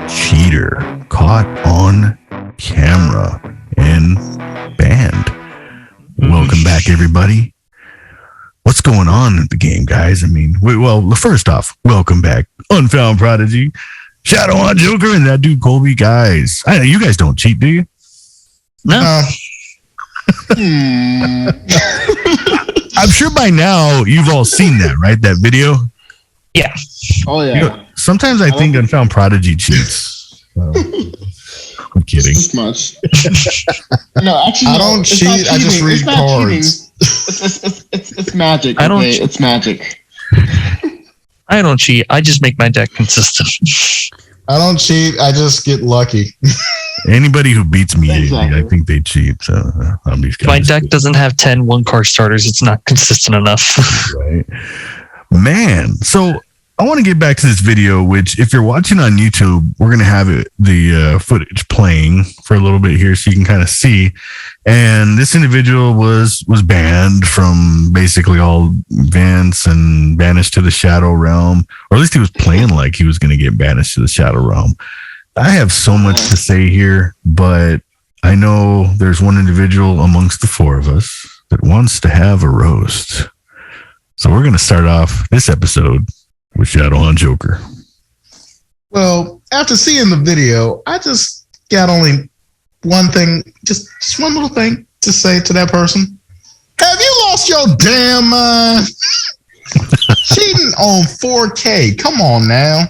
Cheater caught on camera and banned. Welcome back, everybody. What's going on in the game, guys? I mean, well, first off, welcome back, Unfound Prodigy, Shadow on Joker, and that dude Colby. Guys, I know you guys don't cheat, do you? No. I'm sure by now you've all seen that, right? That video. Yeah. Oh yeah. You know, sometimes I think Unfound Prodigy cheats. I'm kidding. This much. No, actually, I don't cheat. I just read cards. It's magic. I don't. Okay? It's magic. I don't cheat. I just make my deck consistent. I don't cheat. I just get lucky. Anybody who beats me, Exactly. I think they cheat. So I'll be My deck doesn't have 10 one-card starters. It's not consistent enough. Right, man. So I want to get back to this video, which if you're watching on YouTube, we're going to have the footage playing for a little bit here so you can kind of see. And this individual was banned from basically all events and banished to the Shadow Realm, or at least he was playing like he was going to get banished to the Shadow Realm. I have so much to say here, but I know there's one individual amongst the four of us that wants to have a roast. So we're going to start off this episode with Shadow on Joker. Well, after seeing the video, I just got only one thing, just one little thing to say to that person. Have you lost your damn mind? Cheating on 4K. Come on now.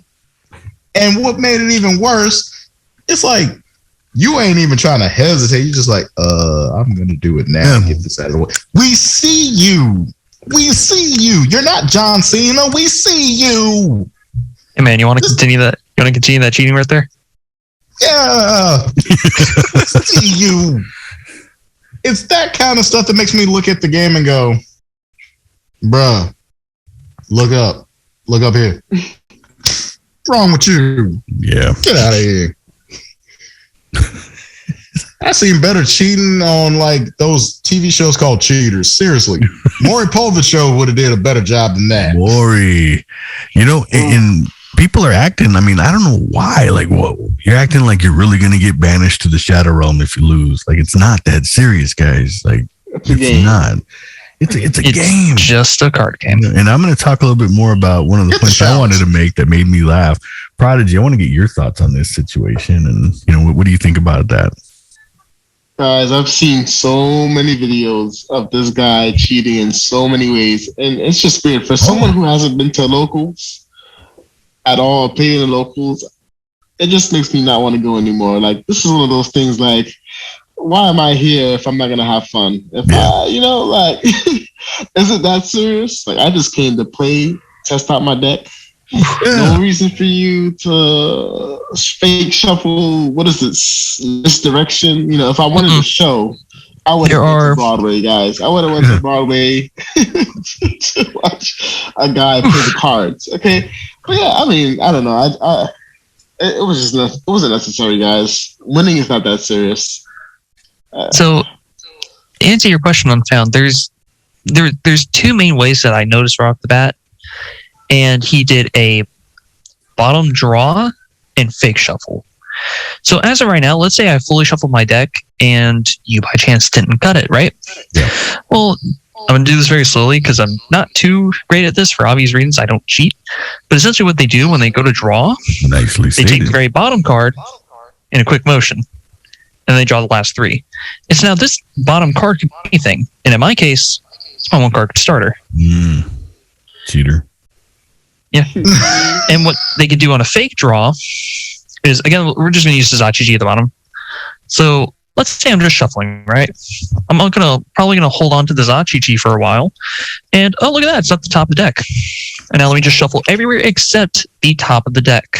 And what made it even worse, it's like you ain't even trying to hesitate. You're just like, I'm going to do it now. Get this out of the way. We see you. We see you. You're not John Cena. We see you. Hey man, you want to continue that? You want to continue that cheating right there? Yeah. See you. It's that kind of stuff that makes me look at the game and go, bruh, look up. Look up here. What's wrong with you? Yeah. Get out of here. I seen better cheating on like those TV shows called Cheaters. Seriously. Maury Povich show would have did a better job than that. Maury. You know, and people are acting, I mean, I don't know why. Like, what? You're acting like you're really going to get banished to the Shadow Realm if you lose. Like, it's not that serious, guys. Like, it's not. It's a game. It's just a card game. And I'm going to talk a little bit more about one of the points I wanted to make that made me laugh. Prodigy, I want to get your thoughts on this situation. And, you know, what do you think about that? Guys, I've seen so many videos of this guy cheating in so many ways. And it's just weird. For someone who hasn't been to locals at all, played in the locals, it just makes me not want to go anymore. Like, this is one of those things like, why am I here if I'm not going to have fun? If you know, like, is it that serious? Like, I just came to play, test out my deck. No reason for you to fake shuffle. What is this? Misdirection? You know, if I wanted to show, I would have went to Broadway, guys. I would have went to Broadway to watch a guy play the cards. Okay, but yeah, I mean, I don't know. It was just it wasn't necessary, guys. Winning is not that serious. So, to answer your question on Found, there's two main ways that I noticed right off the bat. And he did a bottom draw and fake shuffle. So as of right now, let's say I fully shuffled my deck and you by chance didn't cut it, right? Yeah. Well, I'm going to do this very slowly because I'm not too great at this for obvious reasons. I don't cheat. But essentially what they do when they go to draw, Nicely they stated. take the very bottom card in a quick motion and they draw the last three. And so now this bottom card can be anything. And in my case, it's my one card starter. Cheater. Yeah. And what they could do on a fake draw is, again, we're just going to use Zachi at the bottom. So let's say I'm just shuffling, right? I'm probably going to hold on to the Zachi for a while. And, oh, look at that. It's at the top of the deck. And now let me just shuffle everywhere except the top of the deck.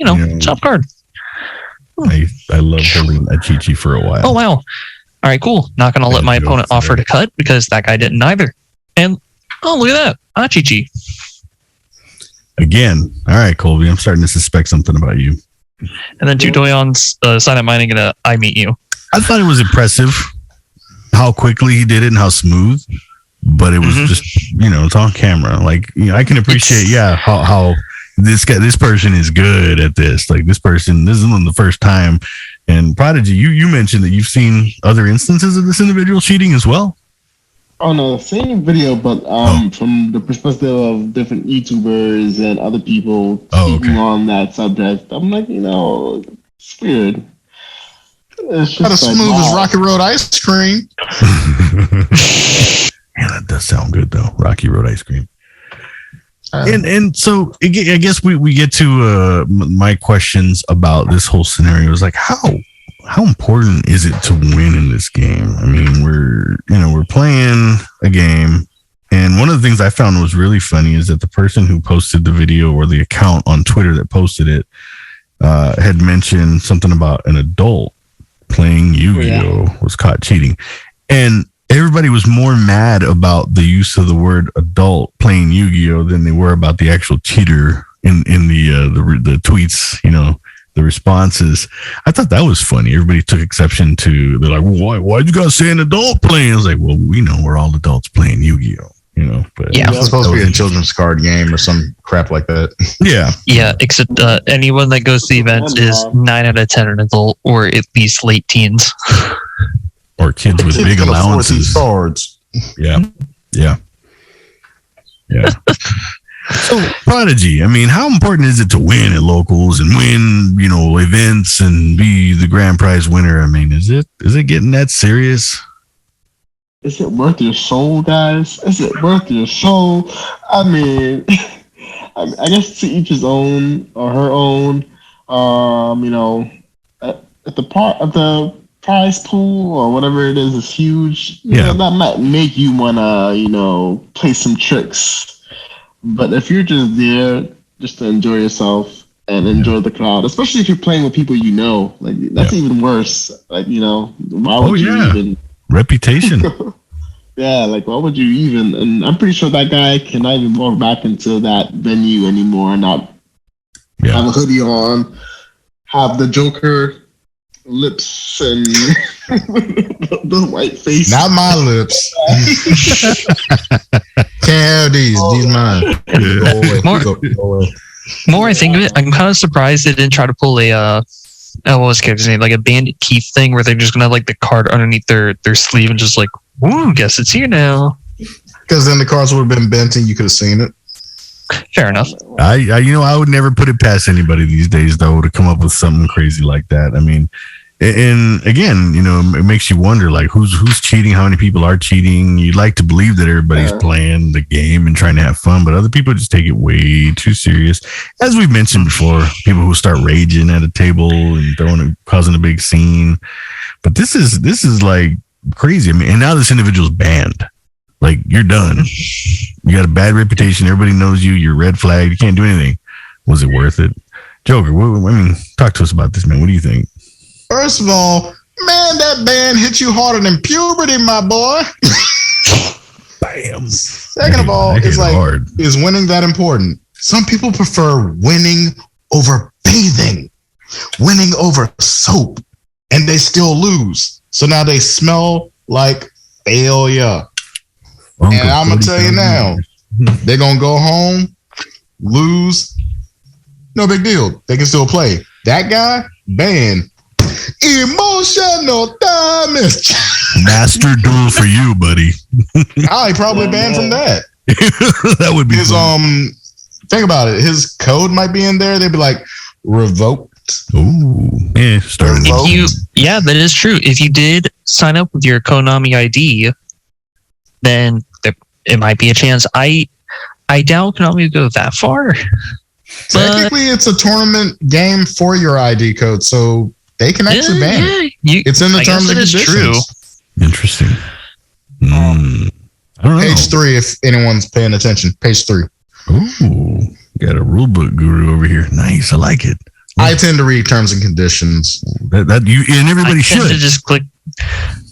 You know, top card. I love holding a Chi-Chi for a while. Oh, wow. All right, cool. Not going to let my opponent offer to cut because that guy didn't either. And, oh, look at that. Chi-Chi. Again. All right, Colby. I'm starting to suspect something about you. And then Judoyon's Silent Mining and I Meet You. I thought it was impressive how quickly he did it and how smooth. but it was just, it's on camera. Like, I can appreciate, how this person is good at this. Like, this isn't the first time. And Prodigy, you mentioned that you've seen other instances of this individual cheating as well. Oh no, same video, but from the perspective of different YouTubers and other people speaking on that subject. I'm like, it's weird. It's just not as smooth as Rocky Road ice cream. Man, that does sound good though. Rocky Road ice cream. And so I guess we get to my questions about this whole scenario. Is like, how important is it to win in this game? I mean, we're playing a game, and one of the things I found was really funny is that the person who posted the video, or the account on Twitter that posted it, had mentioned something about an adult playing Yu-Gi-Oh! Was caught cheating, and everybody was more mad about the use of the word adult playing Yu-Gi-Oh! Than they were about the actual cheater in the tweets, the responses. I thought that was funny. Everybody took exception to, they're like, well, why'd you guys say an adult playing? I was like, well, we know we're all adults playing Yu-Gi-Oh! But it's supposed to be a children's card game or some crap like that. Yeah, except anyone that goes to the events is 9 out of 10 an adult, or at least late teens. Or kids with big allowances. Cards. Yeah. So, Prodigy, I mean, how important is it to win at locals and win, events and be the grand prize winner? I mean, is it getting that serious? Is it worth your soul, guys? Is it worth your soul? I mean, I guess to each his own or her own. At the prize pool or whatever it is huge. That might make you wanna, play some tricks. But if you're just there just to enjoy yourself and enjoy the crowd, especially if you're playing with people like that's even worse. Like, why would you even reputation? like why would you even? And I'm pretty sure that guy cannot even walk back into that venue anymore and not have a hoodie on, have the Joker lips and the white face. Not my lips. Can't have these mine. More I think of it, I'm kind of surprised they didn't try to pull what was his name? Like a Bandit Keith thing where they're just gonna have like the card underneath their sleeve and just like, woo, guess it's here now. Because then the cards would have been bent and you could have seen it. Fair enough. I would never put it past anybody these days though to come up with something crazy like that. I mean, and again, it makes you wonder, like, who's cheating, how many people are cheating. You'd like to believe that everybody's playing the game and trying to have fun, but other people just take it way too serious. As we've mentioned before, people who start raging at a table and causing a big scene. But this is like crazy. I mean, and now this individual's banned. Like, you're done. You got a bad reputation. Everybody knows you. You're red flagged. You can't do anything. Was it worth it? Joker, talk to us about this, man. What do you think? First of all, man, that band hit you harder than puberty, my boy. Bam. Second of all, it's like, is winning that important? Some people prefer winning over bathing, winning over soap, and they still lose. So now they smell like failure. And I'm going to tell you now, they're going to go home, lose. No big deal. They can still play. That guy, banned. Emotional damage. Master duel for you, buddy. He probably banned from that. That would be his fun. Think about it. His code might be in there. They'd be like, revoked. Ooh, yeah, started. That is true. If you did sign up with your Konami ID, then it might be a chance. I doubt Konami would go that far. Technically, it's a tournament game for your ID code, so they can actually ban it. It's in the terms and conditions. True. Interesting. I don't know. Page 3, if anyone's paying attention. Page 3. Ooh, got a rule book guru over here. Nice, I like it. I tend to read terms and conditions. That you and everybody should. To just click.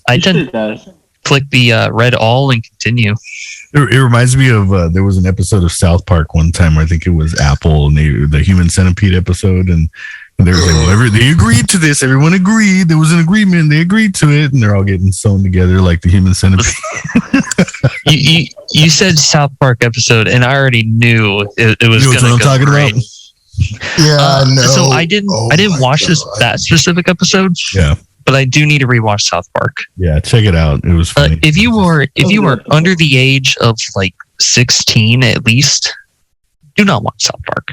I tend to click the read all and continue. It reminds me of there was an episode of South Park one time where I think it was Apple and the Human Centipede episode, and And they were saying, well, they agreed to this. Everyone agreed. There was an agreement. They agreed to it, and they're all getting sewn together like the human centipede. You said South Park episode, and I already knew it was You know what I'm talking great. about? Yeah, no. So I didn't watch that specific episode. Yeah. But I do need to rewatch South Park. Yeah, check it out. It was funny. If you were under the age of like 16 at least, do not watch South Park.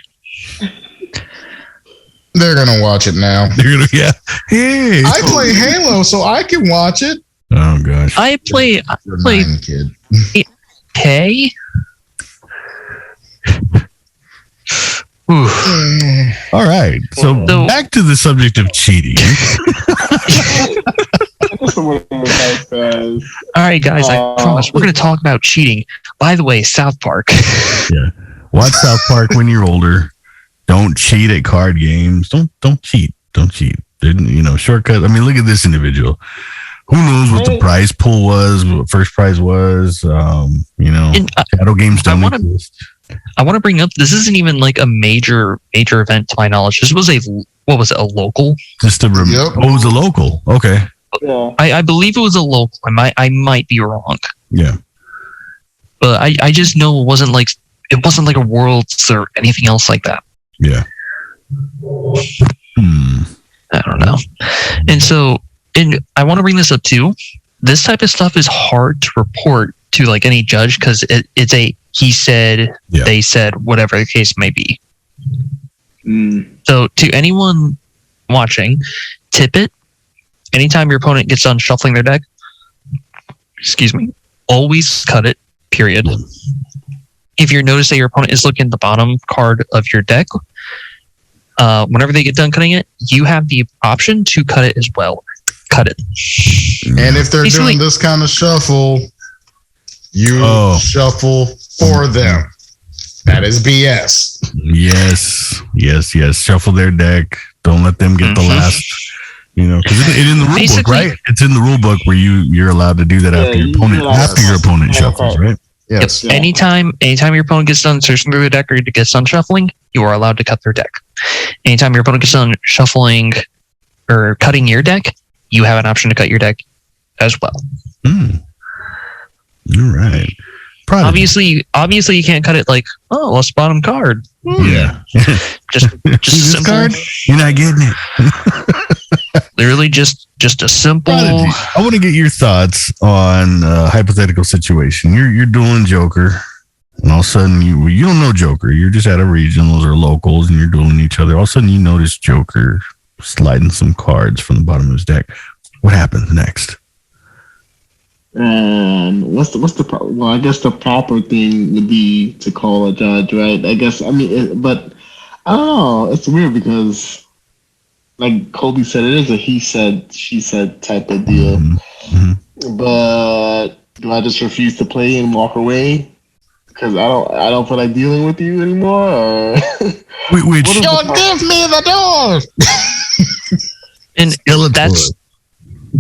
They're gonna watch it now. Yeah. Hey. I play Halo, so I can watch it. Oh gosh. I play Kid. okay. All right. So back to the subject of cheating. All right, guys. I promise we're going to talk about cheating. By the way, South Park. Yeah. Watch South Park when you're older. Don't cheat at card games. Don't cheat. Don't cheat. Shortcut. I mean, look at this individual. Who knows what the prize pool was, what first prize was? Shadow games don't exist. I want to bring up, this isn't even like a major event to my knowledge. This was a local? Just it was a local. Okay. Yeah. I believe it was a local. I might be wrong. Yeah. But I just know it wasn't like a Worlds or anything else like that. Yeah. I don't know. And I want to bring this up too. This type of stuff is hard to report to like any judge because it's a he said, they said, whatever the case may be. So to anyone watching, tip it. Anytime your opponent gets done shuffling their deck, always cut it, period. If you notice that your opponent is looking at the bottom card of your deck, whenever they get done cutting it, you have the option to cut it as well. Cut it. And if they're doing this kind of shuffle, you shuffle for them. That is BS. Yes. Shuffle their deck. Don't let them get the last. Because it's in the rule book, right? It's in the rule book where you're allowed to do that after your opponent shuffles, right? Yes. Yep. Anytime your opponent gets done searching through the deck or gets done shuffling, you are allowed to cut their deck. Anytime your opponent gets done shuffling or cutting your deck, you have an option to cut your deck as well. All right. Obviously, you can't cut it like, lost bottom card. Yeah. just a simple card. You're not getting it. Literally, just a simple. Prodigy. I want to get your thoughts on a hypothetical situation. You're dueling Joker, and all of a sudden you don't know Joker. You're just at a regionals or locals, and you're dueling each other. All of a sudden, you notice Joker sliding some cards from the bottom of his deck. What happens next? And what's the problem? Well, I guess the proper thing would be to call a judge, right? I guess. I mean, but I don't know. It's weird because, like Kobe said, it is a he said, she said type of deal. But do I just refuse to play and walk away because I don't feel like dealing with you anymore? Or Which don't give me the door. And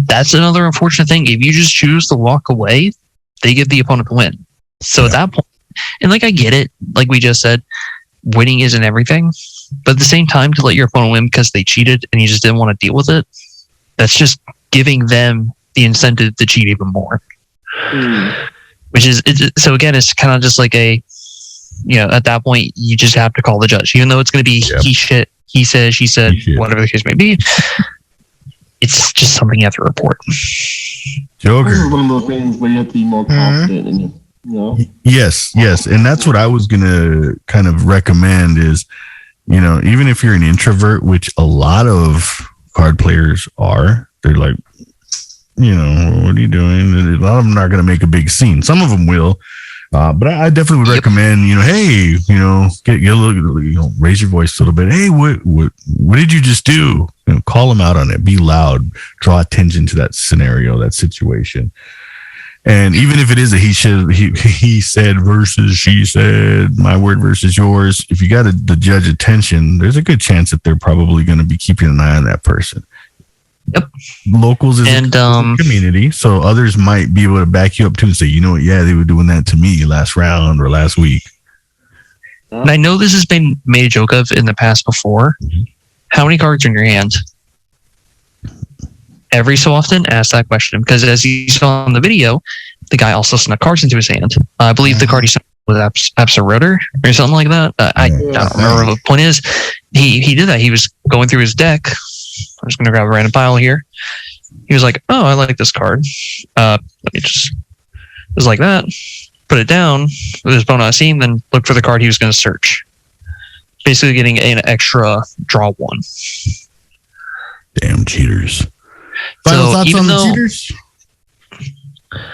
that's another unfortunate thing. If you just choose to walk away, they give the opponent the win. So at that point, and like I get it, like we just said, winning isn't everything. But at the same time, to let your opponent win because they cheated and you just didn't want to deal with it, that's just giving them the incentive to cheat even more. Which is, so again, it's kind of just like at that point, you just have to call the judge. Even though it's going to be he said, she said, whatever the case may be. It's just something you have to report. Joker. This is one of those things where you have to be more confident in Yes. And that's what I was going to kind of recommend is, even if you're an introvert, which a lot of card players are, they're like, what are you doing? A lot of them are going to make a big scene. Some of them will. But I definitely would recommend, hey, get a little, raise your voice a little bit. Hey, what did you just do? Call them out on it. Be loud. Draw attention to that scenario, that situation. And even if it is a he said versus she said, my word versus yours, if you got the judge attention, there's a good chance that they're probably going to be keeping an eye on that person. Yep. Locals is a community, so others might be able to back you up too and say, they were doing that to me last round or last week. And I know this has been made a joke of in the past before. how many cards are in your hand? Every so often, ask that question, because as you saw in the video, the guy also snuck cards into his hand. I believe the card he snuck was Absaroter or something like that. I don't remember. The point is, he did that. He was going through his deck. I'm just going to grab a random pile here. He was like, "Oh, I like this card. Let me just." It was like that. Put it down with his opponent not seeing, then look for the card he was going to search. Basically, getting an extra draw one. Damn cheaters. Final thoughts on the cheaters?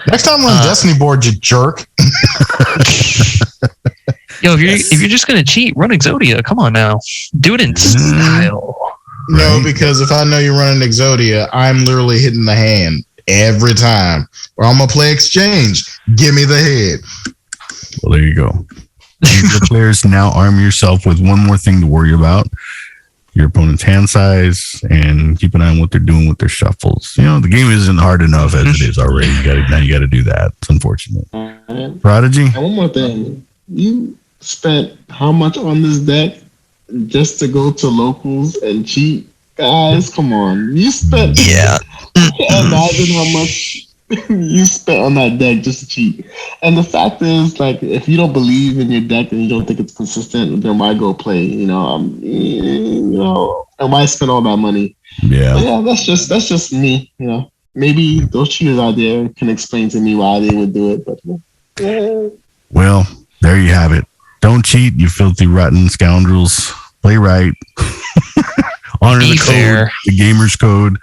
Next time we're on Destiny board, you jerk. Yo, if you're just gonna cheat, run Exodia. Come on now, do it in style. No, because if I know you're running Exodia, I'm literally hitting the hand every time. Or I'm gonna play exchange. Give me the head. Well, there you go. The players, now arm yourself with one more thing to worry about: your opponent's hand size, and keep an eye on what they're doing with their shuffles. You know, the game isn't hard enough as it is already. You got to do that. It's unfortunate. Prodigy. And one more thing: you spent how much on this deck just to go to locals and cheat? Guys, come on! You spent imagine how much you spent on that deck just to cheat. And the fact is, like, if you don't believe in your deck and you don't think it's consistent, then why go play? And why spend all that money? Yeah. But yeah, that's just me. Maybe those cheaters out there can explain to me why they would do it. But well, there you have it. Don't cheat, you filthy, rotten scoundrels. Play right. Honor the code, the gamer's code.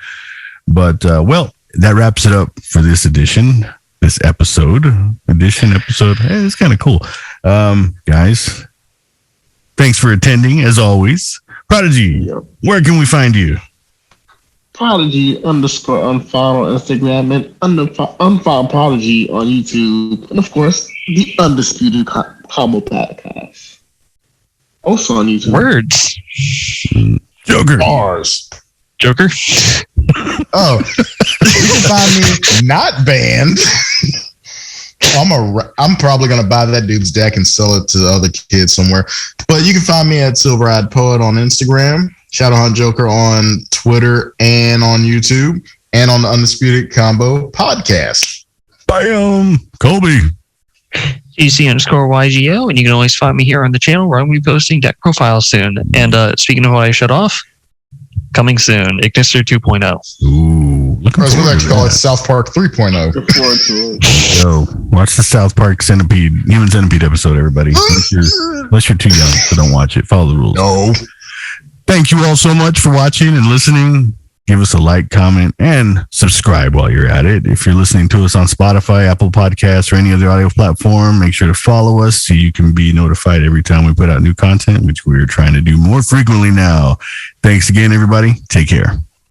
But well, that wraps it up for this edition. This episode. Hey, it's kind of cool. Guys, thanks for attending, as always. Prodigy, where can we find you? Prodigy _unfollow on Instagram and unfollow Prodigy on YouTube. And of course, the Undisputed Combo Podcast. Also on YouTube. Words. Joker. Bars. Joker. Oh, you can find me not banned. I'm probably gonna buy that dude's deck and sell it to the other kids somewhere. But you can find me at Silver-Eyed Poet on Instagram, Shadowhunt Joker on Twitter and on YouTube, and on the Undisputed Combo Podcast. Bam, Colby. GC_YGO, and you can always find me here on the channel where I'm going to be posting deck profiles soon. And speaking of what I shut off, coming soon, Ignister 2.0. Ooh, we like to call it South Park 3.0. Look forward to it. So, watch the South Park Human Centipede episode, everybody. Unless you're too young, so don't watch it. Follow the rules. No. Thank you all so much for watching and listening. Give us a like, comment, and subscribe while you're at it. If you're listening to us on Spotify, Apple Podcasts, or any other audio platform, make sure to follow us so you can be notified every time we put out new content, which we're trying to do more frequently now. Thanks again, everybody. Take care.